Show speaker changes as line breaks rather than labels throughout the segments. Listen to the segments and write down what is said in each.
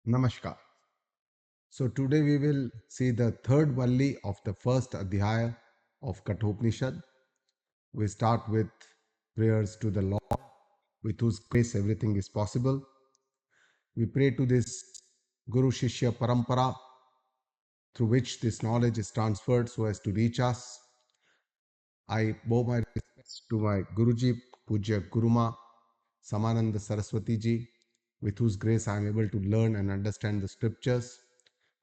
Namaskar. So today we will see the third Valli of the first Adhyaya of Katha-Upanishad. We start with prayers to the Lord, with whose grace everything is possible. We pray to this Guru Shishya Parampara through which this knowledge is transferred so as to reach us. I bow my respects to my Guruji, Pujya Guruma, Samananda Saraswati ji, with whose grace I am able to learn and understand the scriptures.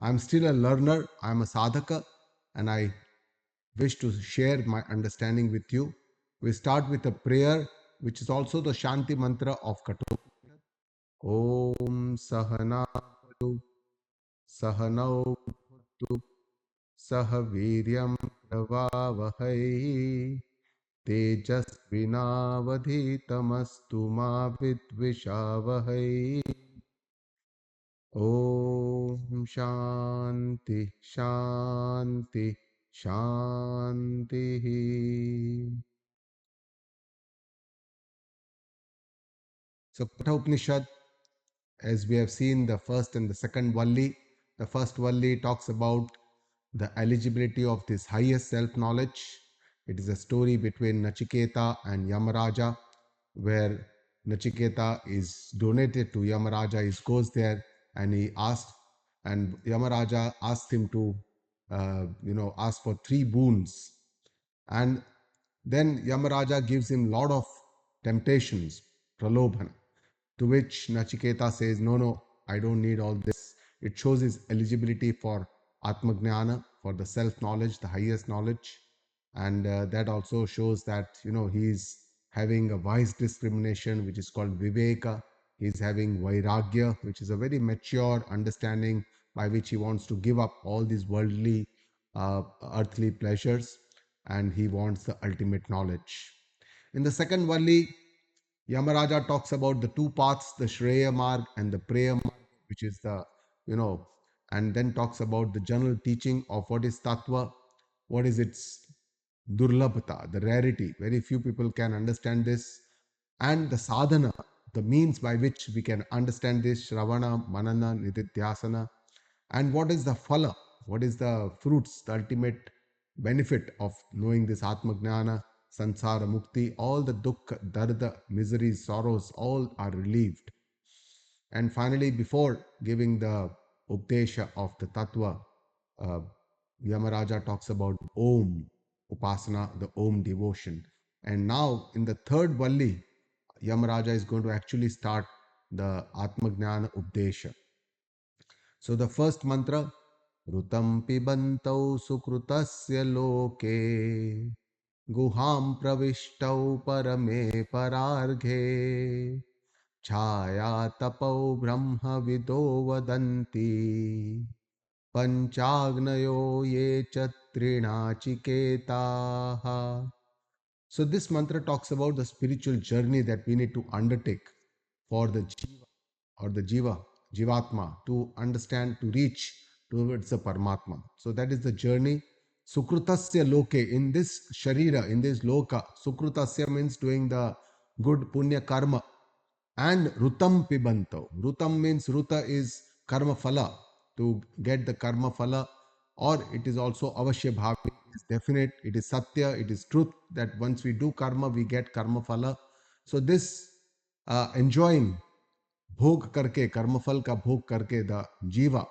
I am still a learner, I am a sadhaka, and I wish to share my understanding with you. We start with a prayer, which is also the Shanti mantra of Katha. Om Sahana Bhavatu, Sahanau Bhuttu, Sahaviryam Pravavahai, Tejasvinavadhitamastu ma vidvishavahai. Om Shanti Shanti Shanti. So Katha Upanishad, as we have seen the first and the second Valli, the first Valli talks about the eligibility of this highest self-knowledge. It is a story between Nachiketa and Yamaraja, where Nachiketa is donated to Yamaraja. He goes there and he asks, and Yamaraja asked him to, ask for three boons. And then Yamaraja gives him lot of temptations, pralobhana, to which Nachiketa says, no, I don't need all this. It shows his eligibility for Atmagnana, for the self-knowledge, the highest knowledge. And that also shows that, he is having a wise discrimination, which is called Viveka. He is having Vairagya, which is a very mature understanding by which he wants to give up all these worldly, earthly pleasures, and he wants the ultimate knowledge. In the second Valli, Yamaraja talks about the two paths, the Shreya Marg and the Preya Marg, which is the, and then talks about the general teaching of what is Tattva, what is its Durlabhata, the rarity. Very few people can understand this. And the sadhana, the means by which we can understand this, Shravana, Manana, Nididhyasana. And what is the phala? What is the fruits, the ultimate benefit of knowing this Atmagnana, Sansara Mukti? All the dukkha, darda, miseries, sorrows, all are relieved. And finally, before giving the Updesha of the Tattva, uh, Yamaraja talks about Om, Upasana, the Om devotion. And now in the third Valli, Yamaraja is going to actually start the Atmagnana Updesha. So the first mantra, Rutam pibantau sukrutasya loke, Guham pravishtau parame pararghe, Chaya tapau brahma vido vadanti, Panchagnayo ye chatrinachiketaha. So this mantra talks about the spiritual journey that we need to undertake for the jiva or the jivatma, to understand, to reach towards the Paramatma. So that is the journey. Sukrutasya loke, in this sharira, in this loka, Sukrutasya means doing the good punya karma, and Rutam pibanto. Rutam means Ruta is karma phala, to get the karma phala, or it is also avashya bhavi, it is definite, it is satya, it is truth that once we do karma, we get karma phala. So this enjoying bhog karke, karma phal ka bhog karke, the jiva,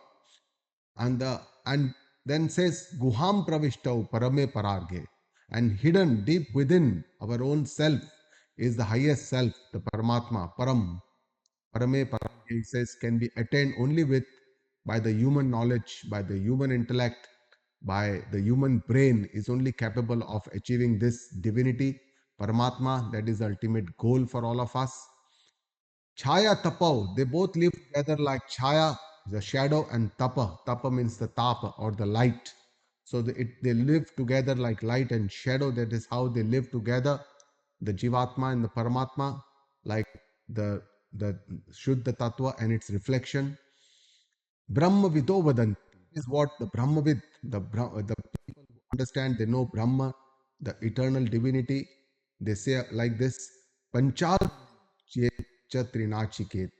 and then says Guham pravishtav parame pararge, and hidden deep within our own self is the highest self, the Paramatma, Param. Parame Parame, he says, can be attained only with by the human knowledge, by the human intellect, by the human brain is only capable of achieving this divinity, Paramatma, that is the ultimate goal for all of us. Chaya Tapau, they both live together like Chaya, the shadow, and Tapa. Tapa means the tapa or the light. So they live together like light and shadow. That is how they live together, the Jivatma and the Paramatma, like the the Shuddha Tattva and its reflection. Brahma Vido Vadanti is what the Brahmavid, the people who understand, they know Brahma, the eternal divinity. They say like this, Panchal Trinachiketa.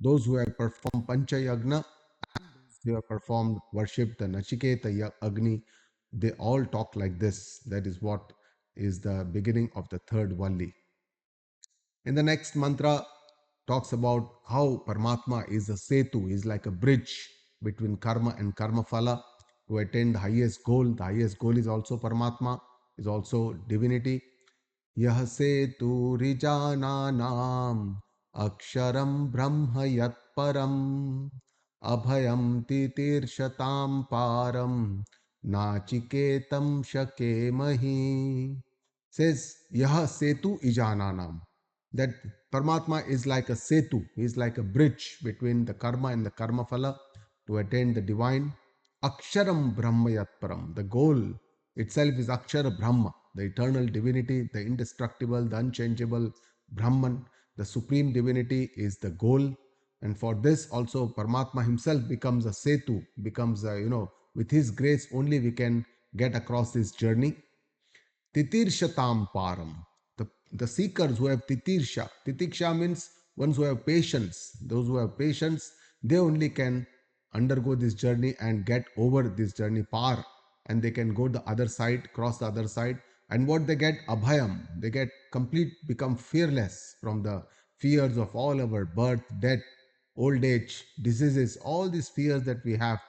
Those who have performed Pancha Yagna, who have performed worship, the Nachiketa, Agni, they all talk like this. That is what is the beginning of the third Valli. In the next mantra, talks about how Paramatma is a setu, is like a bridge between karma and karma phala to attain the highest goal. The highest goal is also Paramatma, is also divinity. यह सेतुरिजानानाम् अक्षरं ब्रह्म यत्परम् अभयं तितीर्षतां पारं नाचिकेतं शकेमहि. Says यह सेतु इजानानाम, that Paramatma is like a setu, he is like a bridge between the karma and the karma phala to attain the divine. Aksharam Brahma Yatparam, the goal itself is Akshara Brahma, the eternal divinity, the indestructible, the unchangeable Brahman, the supreme divinity is the goal. And for this also Paramatma himself becomes a setu, becomes a, with his grace only we can get across this journey. Titirshatam param. The seekers who have titirsha. Titiksha means ones who have patience. Those who have patience, they only can undergo this journey and get over this journey par. And they can go the other side, cross the other side. And what they get? Abhayam. They get complete, become fearless from the fears of all our birth, death, old age, diseases, all these fears that we have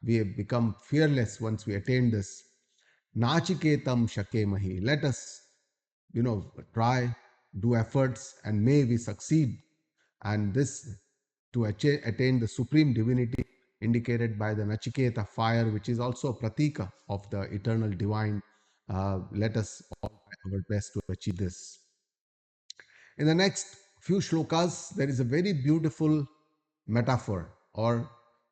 have become fearless once we attain this. Nachiketam Shakemahi. Let us, try, do efforts, and may we succeed. And this to attain the supreme divinity indicated by the Nachiketa fire, which is also a pratika of the eternal divine. Let us all try our best to achieve this. In the next few shlokas, there is a very beautiful metaphor or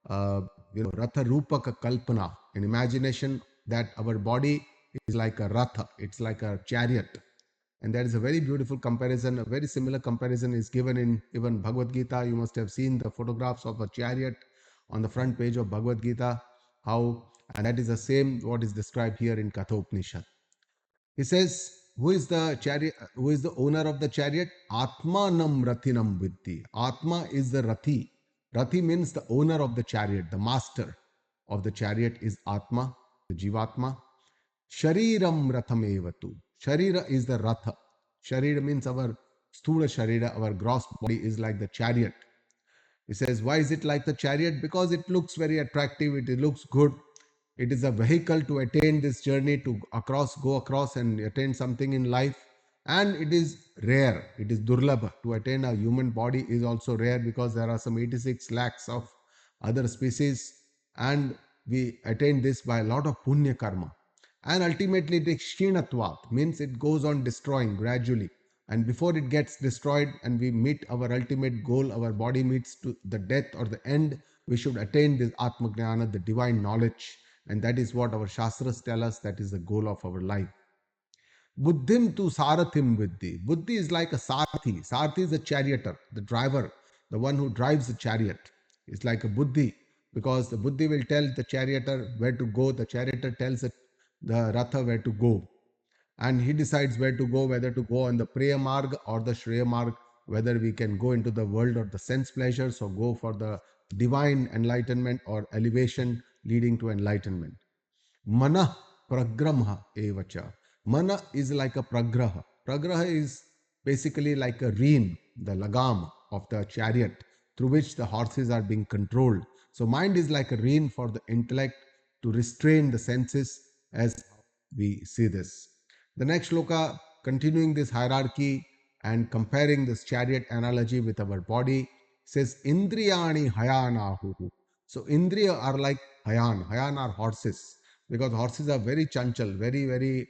Ratha Rupaka Kalpana, an imagination that our body is like a Ratha, it's like a chariot. And there is a very beautiful comparison, a very similar comparison is given in even Bhagavad Gita. You must have seen the photographs of a chariot on the front page of Bhagavad Gita, how, and that is the same what is described here in Katha-Upanishad. He says, who is the chariot? Who is the owner of the chariot? Atmanam Rathinam Vitti. Atma is the Rathi. Rathi means the owner of the chariot, the master of the chariot is Atma, the Jivatma. Shariram Rathamevatu. Sharira is the Ratha. Sharira means our Sthula Sharira, our gross body is like the chariot. He says, why is it like the chariot? Because it looks very attractive, it looks good. It is a vehicle to attain this journey, to go across and attain something in life. And it is rare, it is durlabha. To attain a human body is also rare because there are some 86 lakhs of other species. And we attain this by a lot of punya karma. And ultimately it is kshinatvat, means it goes on destroying gradually. And before it gets destroyed and we meet our ultimate goal, our body meets to the death or the end, we should attain this Atmagnana, the divine knowledge. And that is what our Shastras tell us, that is the goal of our life. Buddhim tu sarathim viddhi. Buddhi is like a sarathi. Sarathi is a charioteer, the driver, the one who drives the chariot. It's like a buddhi because the buddhi will tell the charioteer where to go. The charioteer tells the ratha where to go. And he decides where to go, whether to go on the Priya Marg or the Shreya Marg, whether we can go into the world of the sense pleasures or go for the divine enlightenment or elevation leading to enlightenment. Mana pragramha evacha. Mana is like a pragraha. Pragraha is basically like a rein, the lagam of the chariot through which the horses are being controlled. So mind is like a rein for the intellect to restrain the senses as we see this. The next shloka, continuing this hierarchy and comparing this chariot analogy with our body, says Indriyani hayanahu. So Indriya are like Hayan. Hayan are horses because horses are very chanchal, very, very,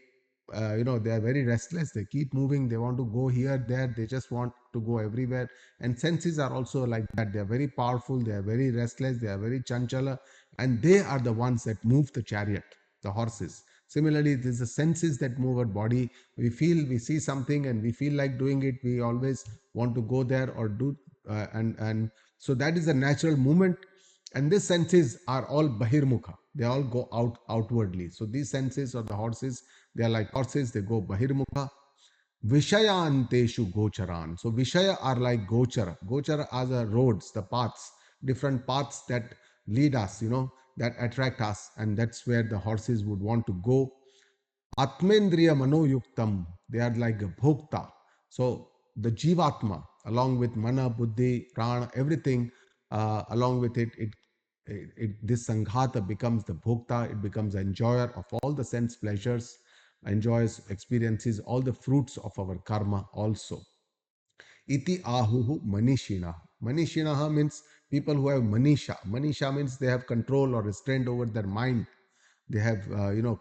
they are very restless. They keep moving. They want to go here, there. They just want to go everywhere. And senses are also like that. They are very powerful. They are very restless. They are very chanchala. And they are the ones that move the chariot, the horses. Similarly, it is the senses that move our body. We feel, we see something and we feel like doing it. We always want to go there or do, and so that is a natural movement. And these senses are all bahirmukha. They all go outwardly. So these senses or the horses, they are like horses. They go bahirmukha. Vishayanteshu gocharan. So Vishaya are like gochara. Gochara are the roads, the paths, different paths that lead us, that attract us, and that's where the horses would want to go. Atmendriya Manoyuktam, they are like a bhokta. So the Jivatma, along with Mana, Buddhi, Prana, everything, along with this Sanghata becomes the bhokta, it becomes the enjoyer of all the sense pleasures, enjoys, experiences all the fruits of our karma also. Iti ahuhu manishina. Manishinaha means people who have manisha. Manisha means they have control or restraint over their mind. They have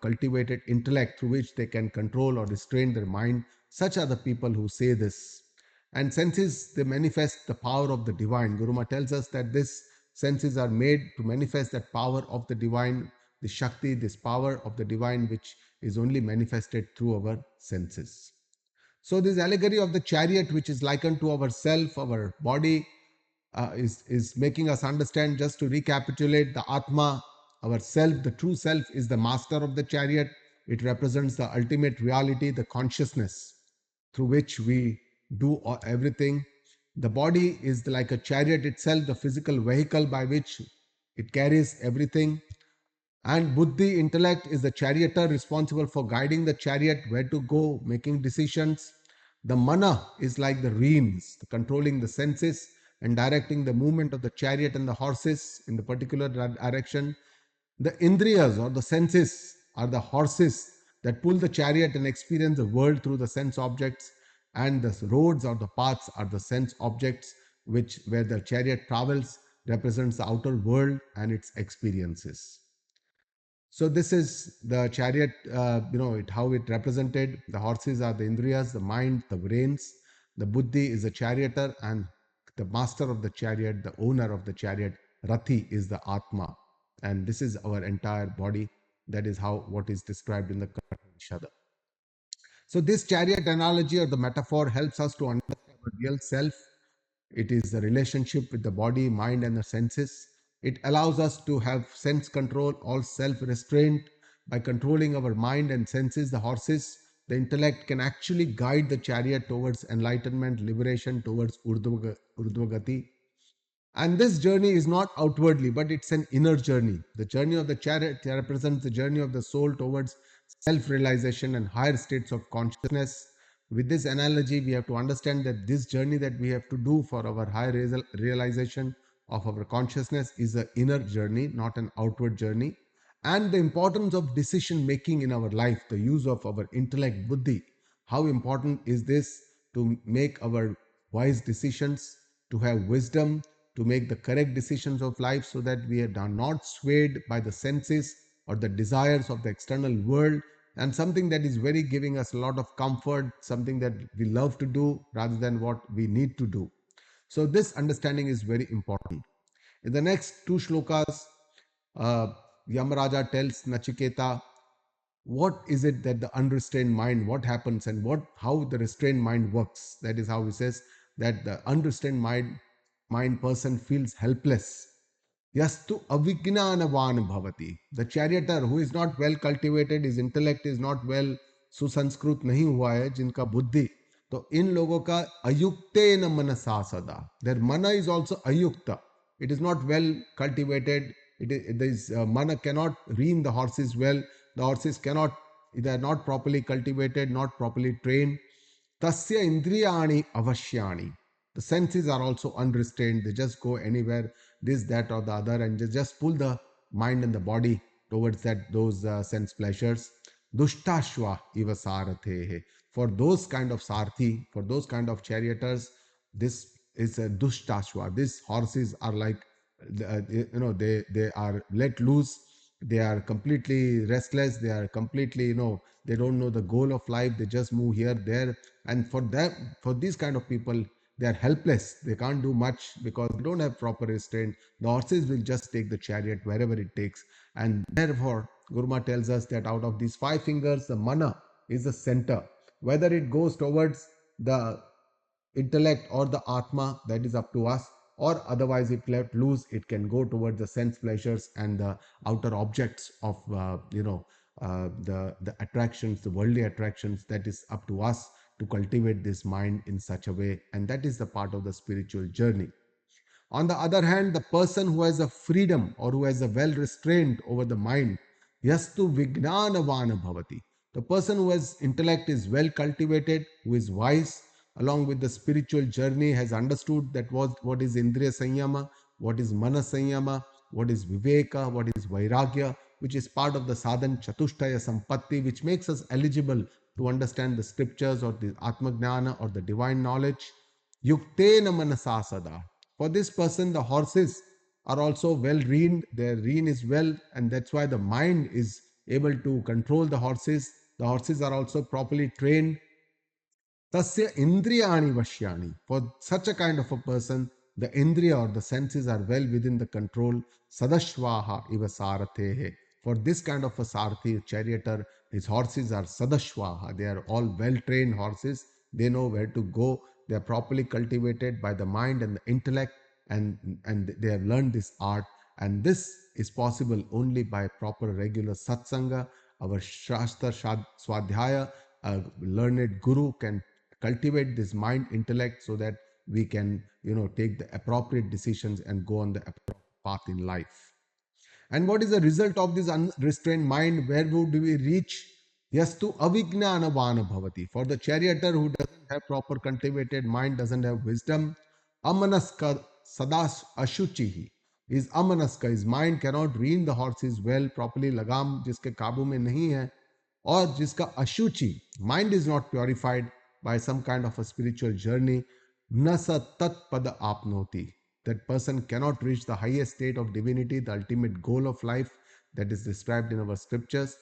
cultivated intellect through which they can control or restrain their mind. Such are the people who say this. And senses, they manifest the power of the divine. Guruma tells us that these senses are made to manifest that power of the divine, the shakti, this power of the divine, which is only manifested through our senses. So this allegory of the chariot, which is likened to our self, our body, is making us understand. Just to recapitulate, the Atma, our self, the true self, is the master of the chariot. It represents the ultimate reality, the consciousness through which we do everything. The body is like a chariot itself, the physical vehicle by which it carries everything. And buddhi, intellect, is the charioteer responsible for guiding the chariot where to go, making decisions. The mana is like the reins, controlling the senses and directing the movement of the chariot and the horses in the particular direction. The indriyas or the senses are the horses that pull the chariot and experience the world through the sense objects, and the roads or the paths are the sense objects, which where the chariot travels represents the outer world and its experiences. So this is the chariot, how it represented. The horses are the indriyas, the mind, the brains. The buddhi is the charioteer, and the master of the chariot, the owner of the chariot, Rathi, is the Atma. And this is our entire body. That is how what is described in the Katha-Upanishad. So this chariot analogy or the metaphor helps us to understand our real self. It is the relationship with the body, mind, and the senses. It allows us to have sense control, all self restraint. By controlling our mind and senses, the horses, the intellect can actually guide the chariot towards enlightenment, liberation, towards Urdhvagati. And this journey is not outwardly, but it's an inner journey. The journey of the chariot represents the journey of the soul towards self realization and higher states of consciousness. With this analogy, we have to understand that this journey that we have to do for our higher realization of our consciousness is an inner journey, not an outward journey. And the importance of decision making in our life, the use of our intellect, buddhi. How important is this to make our wise decisions, to have wisdom, to make the correct decisions of life so that we are not swayed by the senses or the desires of the external world, and something that is very giving us a lot of comfort, something that we love to do rather than what we need to do. So this understanding is very important. In the next two shlokas, uh, Yamaraja tells Nachiketa what is it that the unrestrained mind, what happens, and what how the restrained mind works. That is how he says that the unrestrained mind person feels helpless. Yastu avignanavan bhavati. The charioteer who is not well cultivated, his intellect is not well सुसंस्कृत नहीं हुआ है, जिनका बुद्धि, तो इन लोगों का अयुक्ते न मनसा सदा. Their mana is also ayukta. It is not well cultivated. Mana cannot rein the horses well. The horses cannot, they are not properly cultivated, not properly trained. Tasya indriyani avashyani. The senses are also unrestrained. They just go anywhere, this, that, or the other, and just pull the mind and the body towards those sense pleasures. Dushtashva iva sarathehe. For those kind of sarthi, for those kind of charioteers, this is a dushtashva. These horses are like, they are let loose. They are completely restless. They are completely, they don't know the goal of life. They just move here, there, and for them, for these kind of people, they are helpless. They can't do much because they don't have proper restraint. The horses will just take the chariot wherever it takes. And therefore, Gurma tells us that out of these five fingers, the mana is the center. Whether it goes towards the intellect or the atma, that is up to us, or otherwise if left loose, it can go towards the sense pleasures and the outer objects of the attractions, the worldly attractions. That is up to us to cultivate this mind in such a way, and that is the part of the spiritual journey. On the other hand, the person who has a freedom or who has a well restraint over the mind, yastu vignanavana bhavati. The person who has intellect is well cultivated, who is wise, along with the spiritual journey, has understood that what is indriya sanyama, what is mana sanyama, what is viveka, what is vairagya, which is part of the sadhan chatushtaya sampatti, which makes us eligible to understand the scriptures or the atma gnana or the divine knowledge. Yuktena manasa sada. For this person, the horses are also well reined, their rein is well, and that's why the mind is able to control the horses. The horses are also properly trained. Tasya indriyani vashyani. For such a kind of a person, the indriya or the senses are well within the control. Sadashvaha iva sarathehe. For this kind of a sarathi, charioteer, his horses are sadashvaha. They are all well trained horses. They know where to go. They are properly cultivated by the mind and the intellect, and they have learned this art. And this is possible only by proper regular satsanga. Our Shastra Swadhyaya, a learned guru can cultivate this mind intellect so that we can take the appropriate decisions and go on the appropriate path in life. And what is the result of this unrestrained mind? Where would we reach? Yastu avignanavana bhavati. For the charioteer who doesn't have proper cultivated mind, doesn't have wisdom, amanaska sadas ashuchihi. Is amanaska, his mind cannot rein the horses well properly, lagam jiske kabu mein nahi hai, or jiska ashuchi, mind is not purified by some kind of a spiritual journey, nasa tat pada apnoti. That person cannot reach the highest state of divinity, the ultimate goal of life that is described in our scriptures.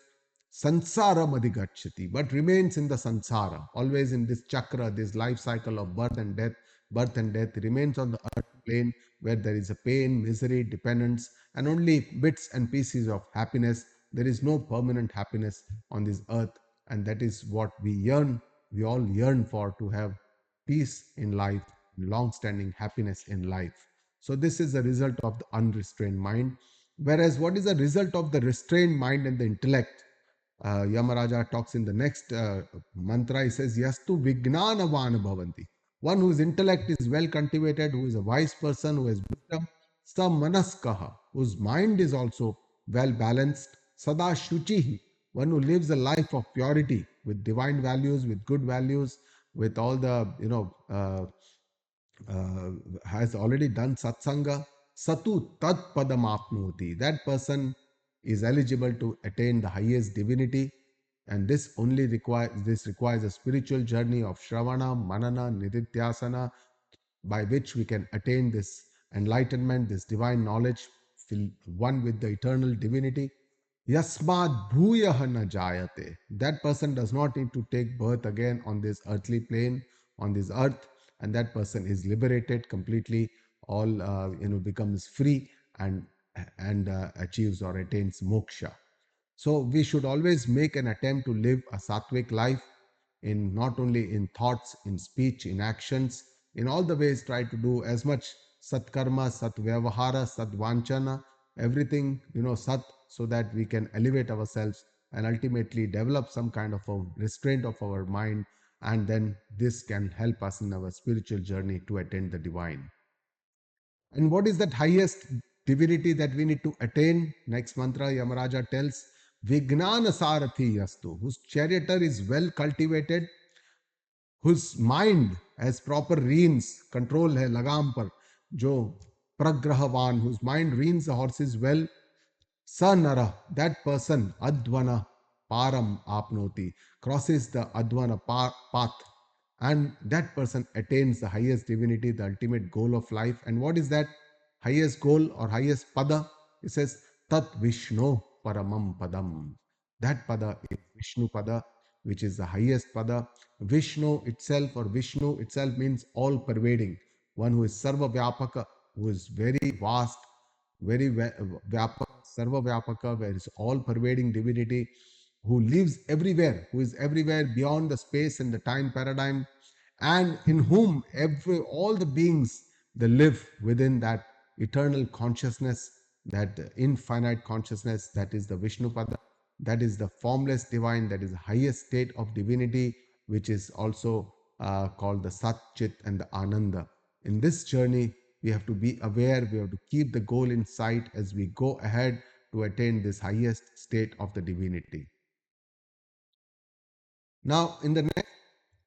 Sansara madhigachati, but remains in the sansara, always in this chakra, this life cycle of birth and death. Birth and death remains on the earth plane where there is a pain, misery, dependence, and only bits and pieces of happiness. There is no permanent happiness on this earth, and that is what we yearn. We all yearn for, to have peace in life, long standing happiness in life. So, this is the result of the unrestrained mind. Whereas, what is the result of the restrained mind and the intellect? Yamaraja talks in the next mantra. He says, Yastu Vignanavan Bhavanti. One whose intellect is well cultivated, who is a wise person, who has wisdom, Samanaskaha, whose mind is also well balanced, Sada Shuchihi, one who lives a life of purity with divine values, with good values, with all the, has already done satsanga, Satu Tat Padam Apnoti. That person is eligible to attain the highest divinity, and this requires a spiritual journey of Shravana, Manana, Nididhyasana, by which we can attain this enlightenment, this divine knowledge, one with the eternal divinity. Yasmad bhuyah na jayate. That person does not need to take birth again on this earthly plane, on this earth, and that person is liberated completely. All becomes free and achieves or attains moksha. So we should always make an attempt to live a sattvic life, in not only in thoughts, in speech, in actions, in all the ways. Try to do as much satkarma, satvyavahara, satvanchana, everything sat, so that we can elevate ourselves and ultimately develop some kind of a restraint of our mind, and then this can help us in our spiritual journey to attain the divine. And what is that highest divinity that we need to attain? Next mantra, Yamaraja tells, Vignana Sarathi Yastu, whose charioteer is well cultivated, whose mind has proper reins, control hai lagam par, jo pragrahavan, whose mind reins the horses well, Sanara, that person, Advana Param Apnoti, crosses the Advana path, and that person attains the highest divinity, the ultimate goal of life. And what is that highest goal or highest pada? It says, Tat Vishnu Paramam Padam. That pada is Vishnu pada, which is the highest pada. Vishnu itself, or Vishnu itself, means all pervading, one who is Sarva Vyapaka, who is very vast, very Vyapaka, Sarva Vyapaka, where is all pervading divinity, who lives everywhere, who is everywhere beyond the space and the time paradigm, and in whom all the beings, they live within that eternal consciousness, that infinite consciousness, that is the Vishnu Pada, that is the formless divine, that is the highest state of divinity, which is also called the Sat Chit and the Ananda. In this journey, We have to be aware. We have to keep the goal in sight as we go ahead to attain this highest state of the divinity. Now, in the next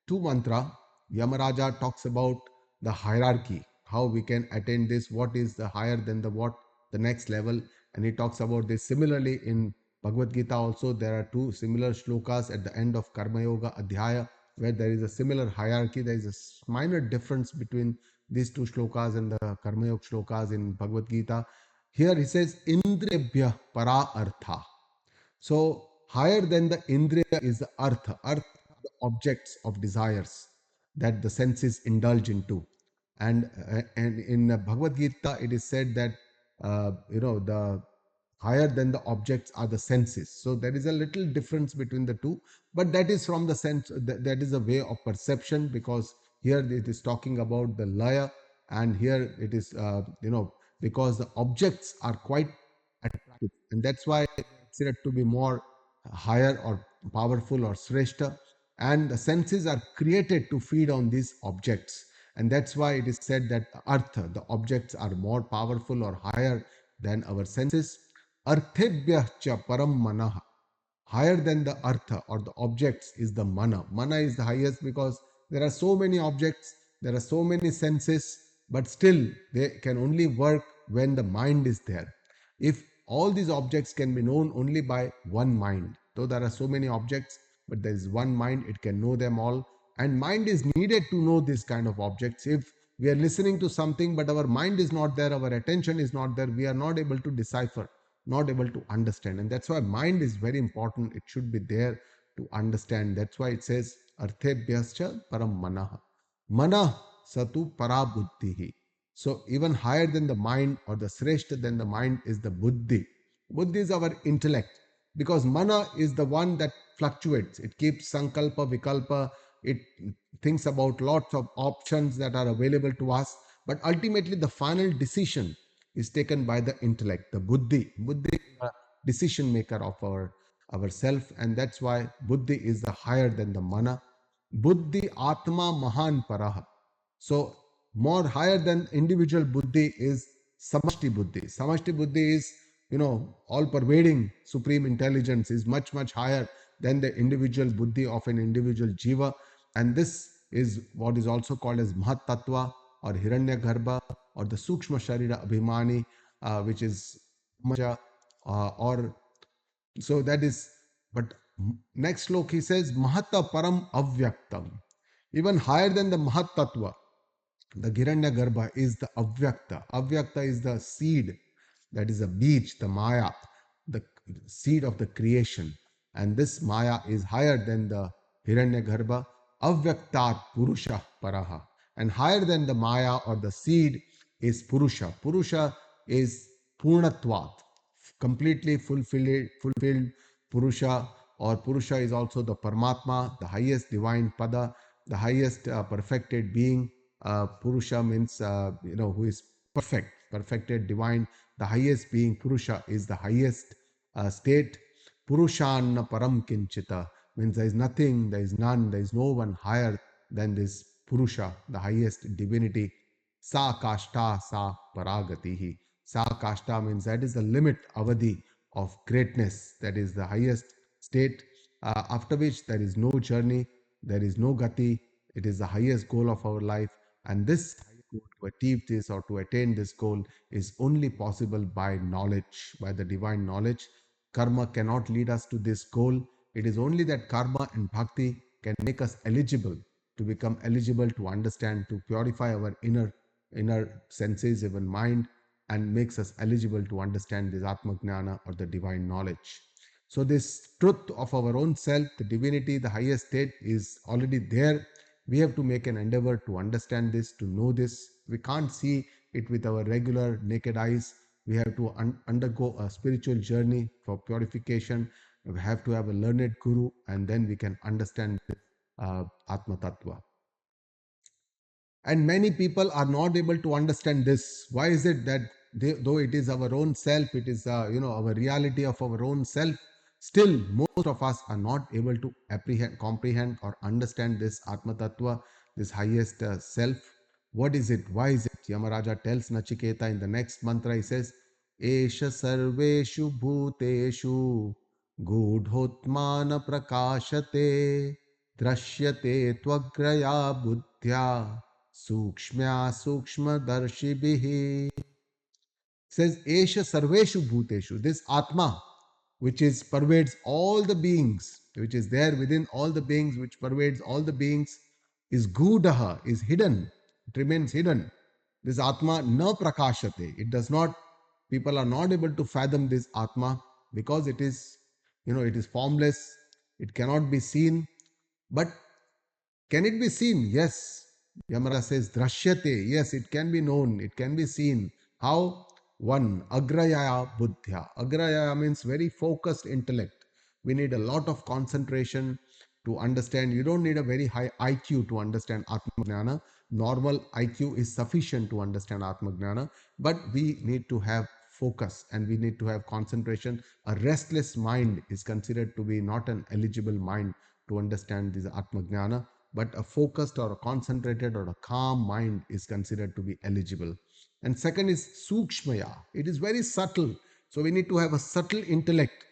two mantra, Yamaraja talks about the hierarchy, how we can attain this, what is the higher than the what, the next level. And he talks about this. Similarly, in Bhagavad Gita also, there are two similar shlokas at the end of Karma Yoga Adhyaya, where there is a similar hierarchy. There is a minor difference between these two shlokas and the Karma Yoga shlokas in Bhagavad Gita. Here he says, Indriyabhya para artha. So higher than the Indriya is the Artha. Artha are the objects of desires that the senses indulge into. And in Bhagavad Gita, it is said that the higher than the objects are the senses. So there is a little difference between the two, but that is from the sense that is a way of perception, because here it is talking about the laya, and here it is because the objects are quite attractive, and that's why it's considered to be more higher or powerful or shrestha, and the senses are created to feed on these objects, and that's why it is said that artha, the objects, are more powerful or higher than our senses. Arthebhyah cha param manah. Higher than the artha or the objects is the mana. Mana is the highest because there are so many objects, there are so many senses, but still they can only work when the mind is there. If all these objects can be known only by one mind, though there are so many objects, but there is one mind, it can know them all. And mind is needed to know this kind of objects. If we are listening to something, but our mind is not there, our attention is not there, we are not able to decipher, not able to understand. And that's why mind is very important. It should be there to understand. That's why it says, Arthebhyascha param manah. Manah satu para buddhihi. So even higher than the mind, or the shrestha than the mind, is the buddhi. Buddhi is our intellect, because mana is the one that fluctuates. It keeps sankalpa, vikalpa. It thinks about lots of options that are available to us. But ultimately, the final decision is taken by the intellect, the buddhi. Buddhi is the decision maker of our self, and that's why buddhi is the higher than the mana. Buddhi atma mahan paraha. So more higher than individual buddhi is samashti buddhi. Samashti buddhi is, all pervading supreme intelligence, is much, much higher than the individual buddhi of an individual jiva. And this is what is also called as Mahat Tattva, or Hiranya Garbha, or the Sukshma Sharira Abhimani, which is Maja, or so that is. But next slok he says, Mahata Param Avyaktam. Even higher than the Mahat Tattva, the Giranya Garbha, is the Avyakta. Avyakta is the seed, that is a beach, the Maya, the seed of the creation. And this Maya is higher than the Hiranya Garbha. Avyaktat Purusha Paraha. And higher than the Maya or the seed is Purusha. Purusha is Purnatvat, completely fulfilled Purusha, or Purusha is also the Paramatma, the highest divine Pada, the highest perfected being. Purusha means, who is perfect, perfected, divine. The highest being, Purusha, is the highest state. Purushanna param kinchita means there is nothing, there is none, there is no one higher than this Purusha, the highest divinity. Sa kashta sa paragatihi. Sa kashta means that is the limit, avadi, of greatness. That is the highest state, after which there is no journey, there is no gati. It is the highest goal of our life. And this goal, to achieve this or to attain this goal, is only possible by knowledge, by the divine knowledge. Karma cannot lead us to this goal. It is only that karma and bhakti can make us eligible, to become eligible to understand, to purify our inner senses, even mind, and makes us eligible to understand this Atma Gnana, or the divine knowledge. So this truth of our own self, the divinity, the highest state, is already there. We have to make an endeavor to understand this, to know this. We can't see it with our regular naked eyes. We have to undergo a spiritual journey for purification. We have to have a learned guru, and then we can understand Atma Tattva. And many people are not able to understand this. Why is it that though it is our own self, it is our reality of our own self, still most of us are not able to comprehend or understand this Atma Tattva, this highest self? What is it? Why is it? Yamaraja tells Nachiketa in the next mantra, he says, Esha sarveshu bhuteshu gudhotmana prakashate drashyate tvagraya buddhya sukshmya sukshma darshibihi. Says Esha Sarveshu Bhuteshu, this Atma, which is pervades all the beings, which is there within all the beings, which pervades all the beings, is Gudaha, is hidden. It remains hidden. This Atma na prakashate. It does not, people are not able to fathom this Atma because it is, it is formless, it cannot be seen. But can it be seen? Yes. Yamara says, Drashyate. Yes, it can be known, it can be seen. How? One, Agrayaya Buddhya. Agrayaya means very focused intellect. We need a lot of concentration to understand. You don't need a very high IQ to understand Atma Gnana. Normal IQ is sufficient to understand Atma Gnana, but we need to have focus and we need to have concentration. A restless mind is considered to be not an eligible mind to understand this Atma Gnana, but a focused or a concentrated or a calm mind is considered to be eligible. And second is Sukshmaya. It is very subtle. So we need to have a subtle intellect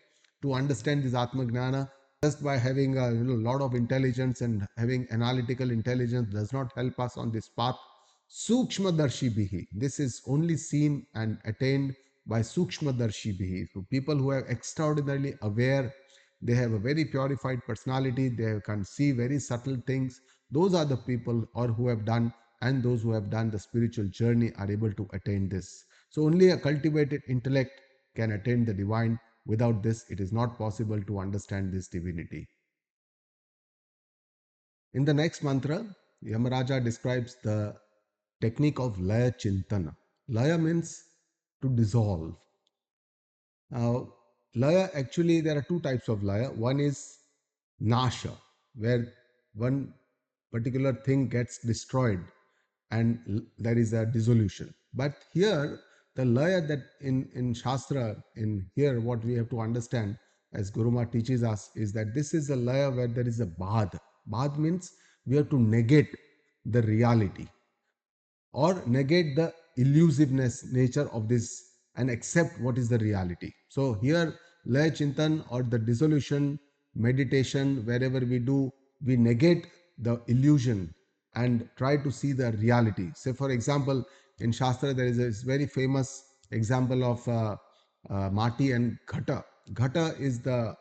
to understand this Atma Gnana. Just by having a lot of intelligence and having analytical intelligence does not help us on this path. Sukshma Darshi Bihi. This is only seen and attained by Sukshma Darshi Bihi. So people who are extraordinarily aware, they have a very purified personality, they can see very subtle things. Those are the people or who have done, and those who have done the spiritual journey are able to attain this. So only a cultivated intellect can attain the divine. Without this, it is not possible to understand this divinity. In the next mantra, Yamaraja describes the technique of Laya Chintana. Laya means to dissolve. Now, Laya, actually, there are two types of Laya. One is Nasha, where one particular thing gets destroyed and there is a dissolution. But here, the Laya that in Shastra, in here, what we have to understand, as Guruma teaches us, is that this is a Laya where there is a Bad. Bad means we have to negate the reality or negate the elusiveness nature of this and accept what is the reality. So here, Laya Chintan or the dissolution meditation, wherever we do, we negate the illusion and try to see the reality. Say, for example, in Shastra, there is a very famous example of Mati and Ghata. Ghata is the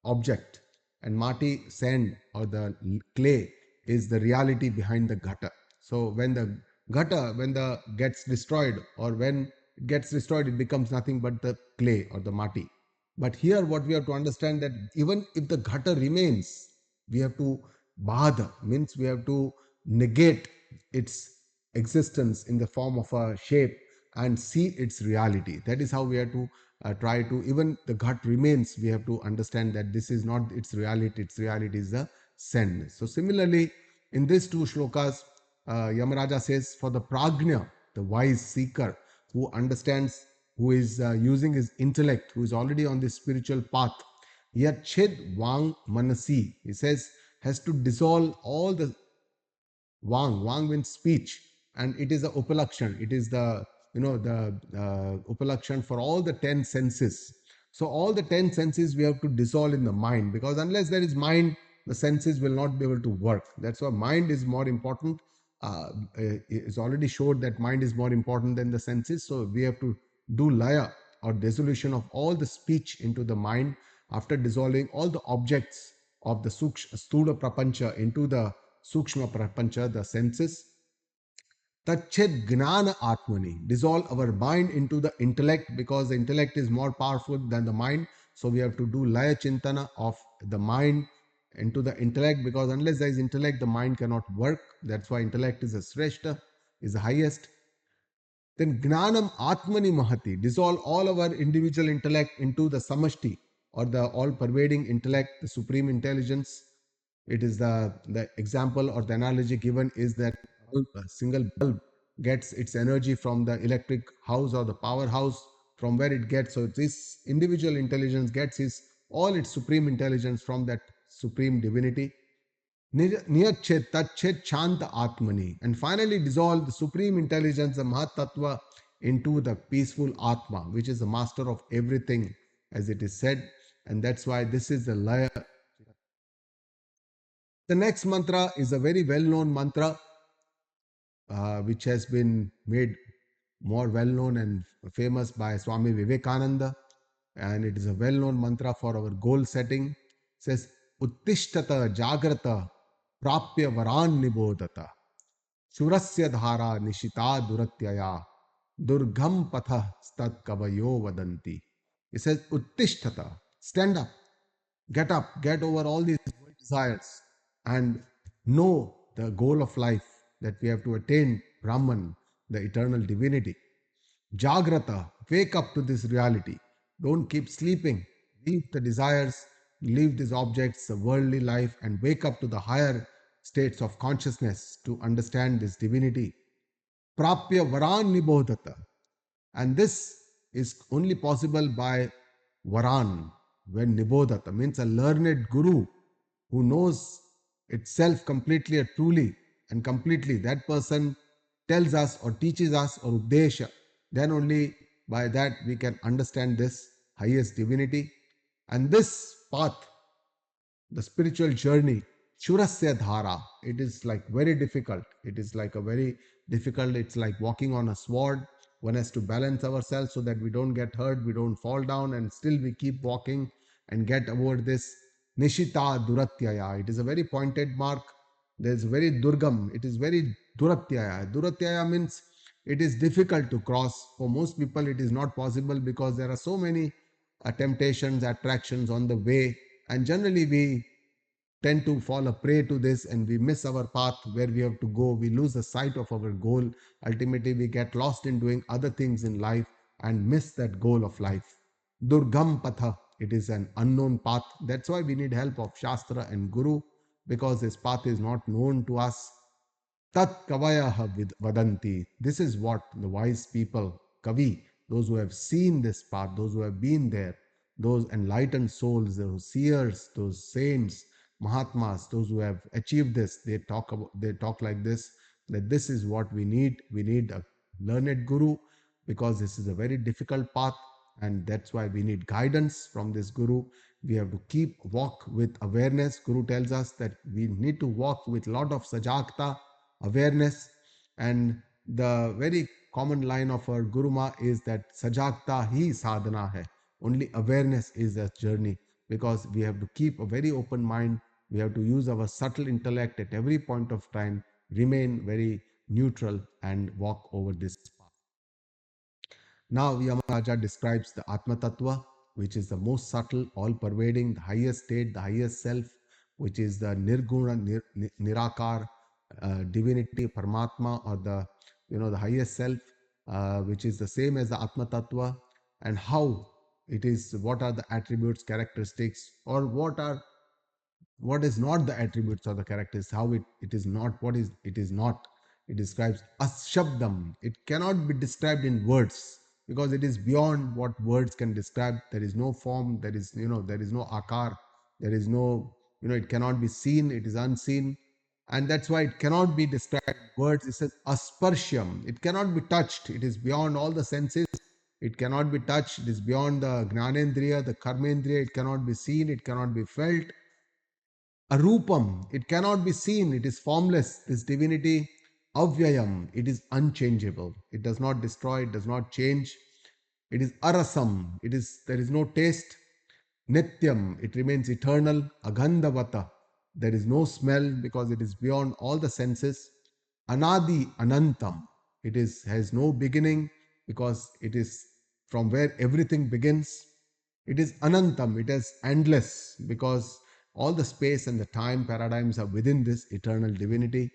object, and Mati, sand or the clay, is the reality behind the Ghata. So when the Ghata, when the gets destroyed, or when it gets destroyed, it becomes nothing but the clay or the Mati. But here, what we have to understand, that even if the Ghata remains, we have to Badha, means we have to negate its existence in the form of a shape and see its reality. That is how we have to try to, even the Ghat remains, we have to understand that this is not its reality is the send. So similarly, in these two shlokas, Yamaraja says, for the prajna, the wise seeker who understands, who is using his intellect, who is already on this spiritual path, yet chid vang manasi, he says, has to dissolve all the Vang. Vang means speech, and it is a upalakshan. It is the upalakshan for all the 10 senses. So all the 10 senses we have to dissolve in the mind, because unless there is mind, the senses will not be able to work. That's why mind is more important. It's already showed that mind is more important than the senses. So we have to do laya or dissolution of all the speech into the mind after dissolving all the objects of the stula prapancha into the Sukshma Prapancha, the senses. Tachet Gnana Atmani. Dissolve our mind into the intellect, because the intellect is more powerful than the mind. So we have to do Laya Chintana of the mind into the intellect, because unless there is intellect, the mind cannot work. That's why intellect is a Sreshta, is the highest. Then Gnanam Atmani Mahati. Dissolve all our individual intellect into the Samashti, or the all pervading intellect, the supreme intelligence. It is the example or the analogy given is that a single bulb gets its energy from the electric house or the powerhouse, from where it gets. So this individual intelligence gets all its supreme intelligence from that supreme divinity. Niyachet Tachet Chanta Atmani, and finally dissolve the supreme intelligence, the Mahatattva, into the peaceful Atma, which is the master of everything, as it is said. And that's why this is the layer. The next mantra is a very well known mantra, which has been made more well known and famous by Swami Vivekananda. And it is a well known mantra for our goal setting. It says, Uttishtata Jagrata Prapya Varan Nibodhata Shurasya Dhara Nishita Duratyaya Durgham Patha Stat Kavayo Vadanti. It says, Uttishtata, stand up, get over all these desires, and know the goal of life, that we have to attain Brahman, the eternal divinity. Jagrata, wake up to this reality. Don't keep sleeping. Leave the desires, leave these objects, the worldly life, and wake up to the higher states of consciousness to understand this divinity. Prapya Varan Nibodhata. And this is only possible by Varan, when Nibodhata means a learned guru who knows itself completely or truly and completely. That person tells us or teaches us or Uddesha. Then only by that we can understand this highest divinity. And this path, the spiritual journey, Shurasya Dhara, it is like very difficult. It is like a very difficult, it's like walking on a sword. One has to balance ourselves so that we don't get hurt, we don't fall down, and still we keep walking and get over this Nishita Duratyaya. It is a very pointed mark. There's very Durgam. It is very Duratyaya. Duratyaya means it is difficult to cross. For most people, it is not possible because there are so many temptations, attractions on the way, and generally we tend to fall a prey to this and we miss our path where we have to go. We lose the sight of our goal. Ultimately, we get lost in doing other things in life and miss that goal of life. Durgam Patha, it is an unknown path. That's why we need help of Shastra and Guru, because this path is not known to us. Tat Kavayaha Vadanti. This is what the wise people, Kavi, those who have seen this path, those who have been there, those enlightened souls, those seers, those saints, Mahatmas, those who have achieved this, they talk like this, that this is what we need. We need a learned guru, because this is a very difficult path, and that's why we need guidance from this guru. We have to keep walk with awareness. Guru tells us that we need to walk with lot of sajakta, awareness. And the very common line of our Guruma is that Sajakta hi sadhana hai. Only awareness is a journey, because we have to keep a very open mind. We have to use our subtle intellect at every point of time, remain very neutral, and walk over this path. Now, Yamaraja describes the Atma Tattva, which is the most subtle, all pervading, the highest state, the highest self, which is the Nirguna, Nirakar, divinity, Paramatma, or the highest self, which is the same as the Atma Tattva, and how it is, what are the attributes, characteristics, or what is not the attributes or the characters, how it is not, what is it is not. It describes ashabdam. It cannot be described in words, because it is beyond what words can describe. There is no form, there is no akar, there is no, it cannot be seen, it is unseen. And that's why it cannot be described in words. It says asparsham. It cannot be touched. It is beyond all the senses. It cannot be touched. It is beyond the gnanendriya, the karmendriya. It cannot be seen. It cannot be felt. Arupam, it cannot be seen, it is formless, this divinity. Avyayam, it is unchangeable, it does not destroy, it does not change. It is arasam, there is no taste. Nityam, it remains eternal. Agandhavata, there is no smell because it is beyond all the senses. Anadi Anantam, has no beginning because it is from where everything begins. It is Anantam, it is endless because all the space and the time paradigms are within this eternal divinity.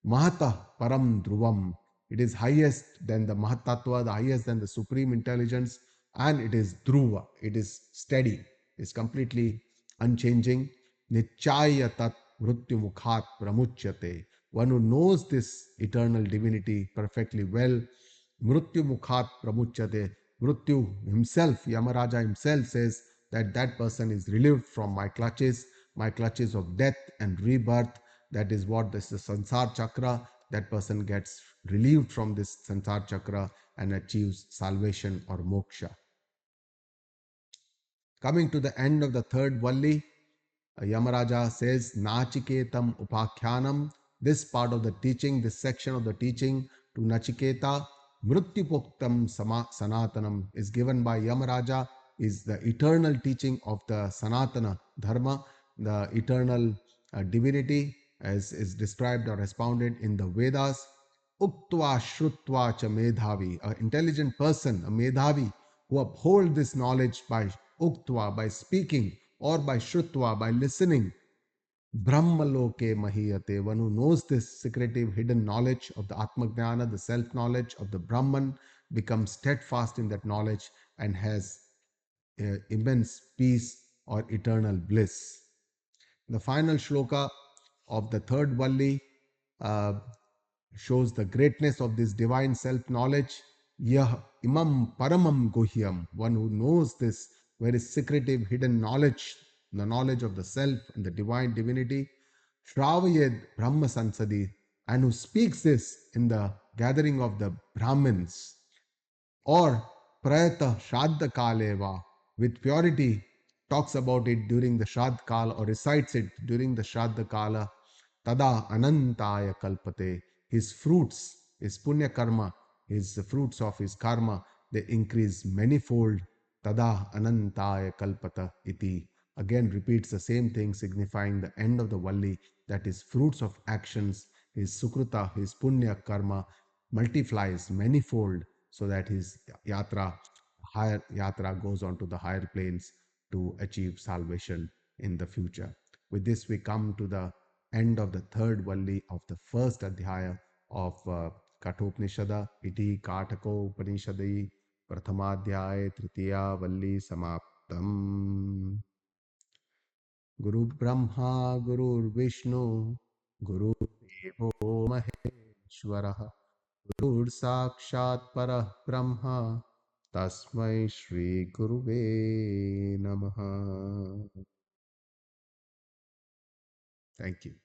Mahata Param Dhruvam, it is highest than the Mahatattva, the highest than the supreme intelligence, and it is Dhruva, it is steady, is completely unchanging. Nichaya Tat Mrityu Mukhat Pramuchyate. One who knows this eternal divinity perfectly well, Mrityu Mukhat Pramuchyate. Mrityu himself, Yamaraja himself says that that person is relieved from my clutches of death and rebirth. that is what this is Sansar Chakra. That person gets relieved from this Sansar Chakra and achieves salvation or moksha. Coming to the end of the third Valli, Yamaraja says, Nachiketam Upakhyanam. This part of the teaching, this section of the teaching to Nachiketa, Mrutyupoktam Sanatanam, is given by Yamaraja, is the eternal teaching of the Sanatana Dharma, the eternal divinity, as is described or expounded in the Vedas. Uktva Shrutva Cha Medhavi, an intelligent person, a Medhavi, who uphold this knowledge by Uktva, by speaking, or by Shrutva, by listening. Brahmaloke Mahiyate, one who knows this secretive hidden knowledge of the Atmajnana, the self knowledge of the Brahman, becomes steadfast in that knowledge and has immense peace or eternal bliss. The final shloka of the third Valli uh, shows the greatness of this divine self knowledge. Yah imam paramam guhyam, one who knows this very secretive hidden knowledge, the knowledge of the self and the divine divinity. Shravayed Brahma Sansadi, and who speaks this in the gathering of the Brahmins, or Prayata Shraddha Kaleva, with purity, talks about it during the Shraddha Kala or recites it during the Shraddha Kala. Tada Anantaya Kalpate, his fruits, his Punya Karma, his fruits of his karma, they increase manifold. Tada Anantaya Kalpata iti. Again repeats the same thing, signifying the end of the Valli, that is fruits of actions, his Sukruta, his Punya Karma multiplies manifold, so that his yatra, higher yatra, goes on to the higher planes to achieve salvation in the future. With this, we come to the end of the third Valli of the first Adhyaya of Katha-Upanishad. Iti Katako Upanishadai Prathamadhyaya Tritiya Valli Samaptam. Guru Brahma Guru Vishnu Guru Devo Maheshwara Sakshat Parah Brahma Tasmai Shri Guruve Namaha. Thank you.